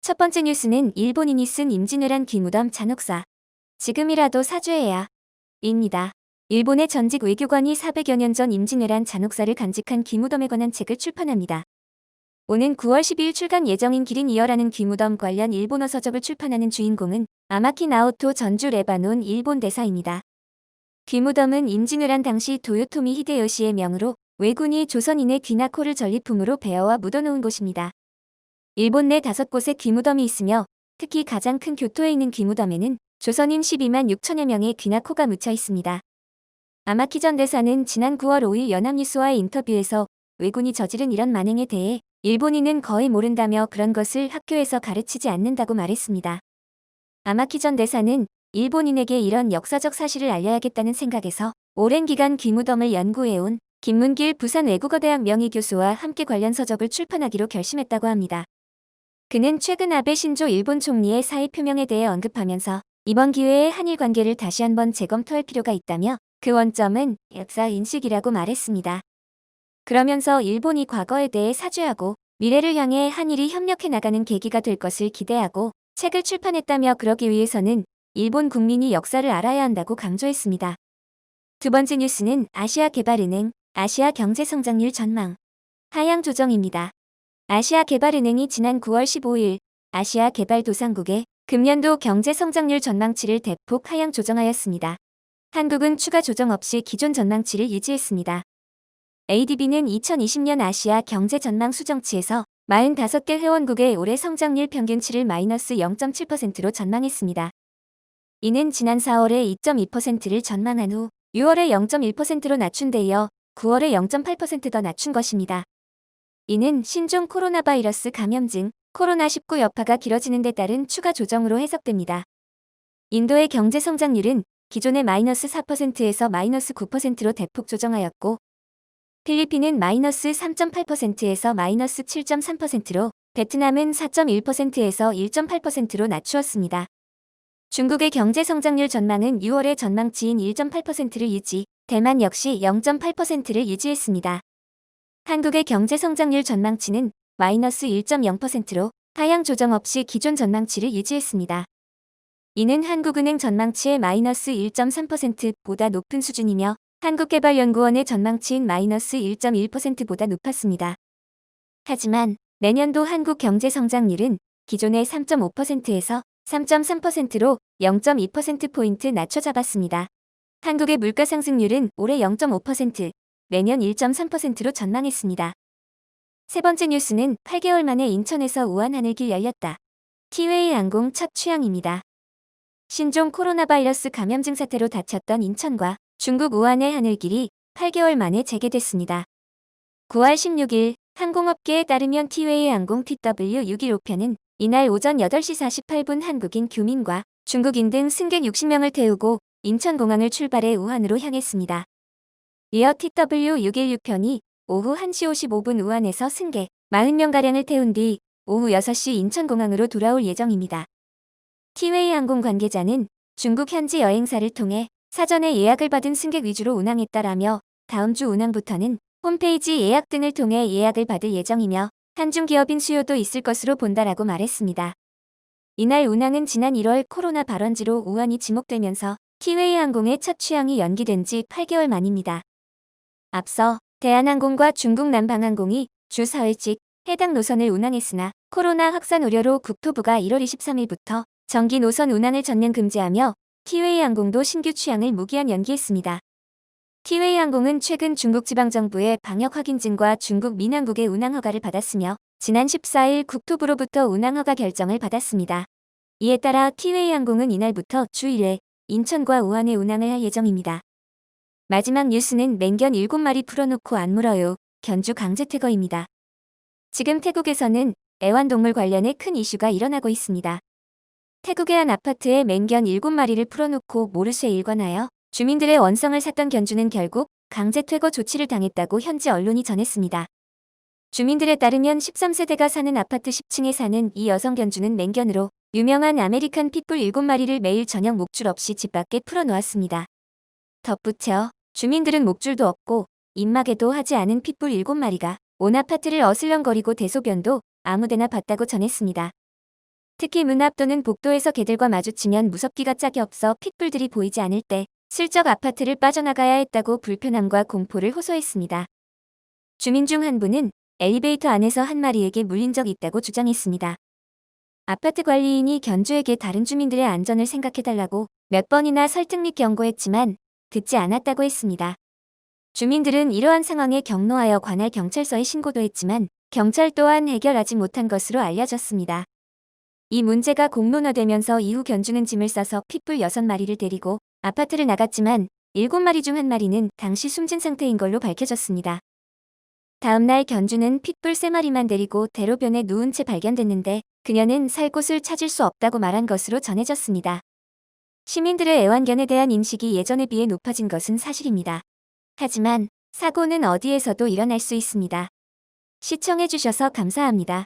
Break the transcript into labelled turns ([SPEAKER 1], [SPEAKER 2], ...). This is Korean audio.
[SPEAKER 1] 첫 번째 뉴스는 일본인이 쓴 임진왜란 귀무덤 잔혹사. 지금이라도 사죄해야. 입니다. 일본의 전직 외교관이 400여 년 전 임진왜란 잔혹사를 간직한 귀무덤에 관한 책을 출판합니다. 오는 9월 12일 출간 예정인 기린 이어라는 귀무덤 관련 일본어 서적을 출판하는 주인공은 아마키 나오토 전주 레바논 일본 대사입니다. 귀무덤은 임진왜란 당시 도요토미 히데요시의 명으로 왜군이 조선인의 귀나 코를 전리품으로 베어와 묻어놓은 곳입니다. 일본 내 5곳에 귀무덤이 있으며 특히 가장 큰 교토에 있는 귀무덤에는 조선인 12만 6천여 명의 귀나 코가 묻혀 있습니다. 아마키 전 대사는 지난 9월 5일 연합뉴스와의 인터뷰에서 왜군이 저지른 이런 만행에 대해 일본인은 거의 모른다며 그런 것을 학교에서 가르치지 않는다고 말했습니다. 아마키 전 대사는 일본인에게 이런 역사적 사실을 알려야겠다는 생각에서 오랜 기간 귀무덤을 연구해온 김문길 부산외국어대학 명의교수와 함께 관련 서적을 출판하기로 결심했다고 합니다. 그는 최근 아베 신조 일본 총리의 사의 표명에 대해 언급하면서 이번 기회에 한일 관계를 다시 한번 재검토할 필요가 있다며 그 원점은 역사 인식이라고 말했습니다. 그러면서 일본이 과거에 대해 사죄하고 미래를 향해 한일이 협력해 나가는 계기가 될 것을 기대하고 책을 출판했다며 그러기 위해서는 일본 국민이 역사를 알아야 한다고 강조했습니다. 두 번째 뉴스는 아시아개발은행, 아시아 경제성장률 전망. 하향 조정입니다. 아시아개발은행이 지난 9월 15일 아시아개발도상국의 금년도 경제성장률 전망치를 대폭 하향 조정하였습니다. 한국은 추가 조정 없이 기존 전망치를 유지했습니다. ADB는 2020년 아시아 경제 전망 수정치에서 45개 회원국의 올해 성장률 평균치를 마이너스 0.7%로 전망했습니다. 이는 지난 4월에 2.2%를 전망한 후 6월에 0.1%로 낮춘 데 이어 9월에 0.8% 더 낮춘 것입니다. 이는 신종 코로나 바이러스 감염증, 코로나19 여파가 길어지는 데 따른 추가 조정으로 해석됩니다. 인도의 경제 성장률은 기존의 마이너스 4%에서 마이너스 9%로 대폭 조정하였고, 필리핀은 마이너스 3.8%에서 마이너스 7.3%로, 베트남은 4.1%에서 1.8%로 낮추었습니다. 중국의 경제 성장률 전망은 6월의 전망치인 1.8%를 유지, 대만 역시 0.8%를 유지했습니다. 한국의 경제 성장률 전망치는 마이너스 1.0%로 하향 조정 없이 기존 전망치를 유지했습니다. 이는 한국은행 전망치의 마이너스 1.3%보다 높은 수준이며 한국개발연구원의 전망치인 마이너스 1.1%보다 높았습니다. 하지만 내년도 한국 경제 성장률은 기존의 3.5%에서 3.3%로 0.2%포인트 낮춰 잡았습니다. 한국의 물가 상승률은 올해 0.5%, 내년 1.3%로 전망했습니다. 세 번째 뉴스는 8개월 만에 인천에서 우한 하늘길 열렸다. 티웨이 항공 첫 취항입니다. 신종 코로나 바이러스 감염증 사태로 닫혔던 인천과 중국 우한의 하늘길이 8개월 만에 재개됐습니다. 9월 16일 항공업계에 따르면 티웨이 항공 TW615편은 이날 오전 8시 48분 한국인 교민과 중국인 등 승객 60명을 태우고 인천공항을 출발해 우한으로 향했습니다. 이어 TW616편이 오후 1시 55분 우한에서 승객 40명가량을 태운 뒤 오후 6시 인천공항으로 돌아올 예정입니다. 티웨이 항공 관계자는 중국 현지 여행사를 통해 사전에 예약을 받은 승객 위주로 운항했다라며 다음 주 운항부터는 홈페이지 예약 등을 통해 예약을 받을 예정이며 한중 기업인 수요도 있을 것으로 본다라고 말했습니다. 이날 운항은 지난 1월 코로나 발원지로 우한이 지목되면서 티웨이 항공의 첫 취항이 연기된 지 8개월 만입니다. 앞서 대한항공과 중국 남방항공이 주 4회씩 해당 노선을 운항했으나 코로나 확산 우려로 국토부가 1월 23일부터 정기 노선 운항을 전면 금지하며 티웨이 항공도 신규 취항을 무기한 연기했습니다. 티웨이 항공은 최근 중국 지방정부의 방역 확인증과 중국 민항국의 운항 허가를 받았으며 지난 14일 국토부로부터 운항 허가 결정을 받았습니다. 이에 따라 티웨이 항공은 이날부터 주 1회 인천과 우한에 운항을 할 예정입니다. 마지막 뉴스는 맹견 7마리 풀어놓고 안 물어요. 견주 강제 퇴거입니다. 지금 태국에서는 애완동물 관련해 큰 이슈가 일어나고 있습니다. 태국의 한 아파트에 맹견 7마리를 풀어놓고 모르쇠 일관하여 주민들의 원성을 샀던 견주는 결국 강제 퇴거 조치를 당했다고 현지 언론이 전했습니다. 주민들에 따르면 13세대가 사는 아파트 10층에 사는 이 여성 견주는 맹견으로 유명한 아메리칸 핏불 7마리를 매일 저녁 목줄 없이 집 밖에 풀어놓았습니다. 덧붙여 주민들은 목줄도 없고 입마개도 하지 않은 핏불 7마리가 온 아파트를 어슬렁거리고 대소변도 아무데나 봤다고 전했습니다. 특히 문 앞 또는 복도에서 개들과 마주치면 무섭기가 짝이 없어 핏불들이 보이지 않을 때 슬쩍 아파트를 빠져나가야 했다고 불편함과 공포를 호소했습니다. 주민 중 한 분은 엘리베이터 안에서 한 마리에게 물린 적이 있다고 주장했습니다. 아파트 관리인이 견주에게 다른 주민들의 안전을 생각해달라고 몇 번이나 설득 및 경고했지만 듣지 않았다고 했습니다. 주민들은 이러한 상황에 경로하여 관할 경찰서에 신고도 했지만 경찰 또한 해결하지 못한 것으로 알려졌습니다. 이 문제가 공론화되면서 이후 견주는 짐을 싸서 핏불 6마리를 데리고 아파트를 나갔지만 7마리 중 1마리는 당시 숨진 상태인 걸로 밝혀졌습니다. 다음 날 견주는 핏불 3마리만 데리고 대로변에 누운 채 발견됐는데 그녀는 살 곳을 찾을 수 없다고 말한 것으로 전해졌습니다. 시민들의 애완견에 대한 인식이 예전에 비해 높아진 것은 사실입니다. 하지만 사고는 어디에서도 일어날 수 있습니다. 시청해주셔서 감사합니다.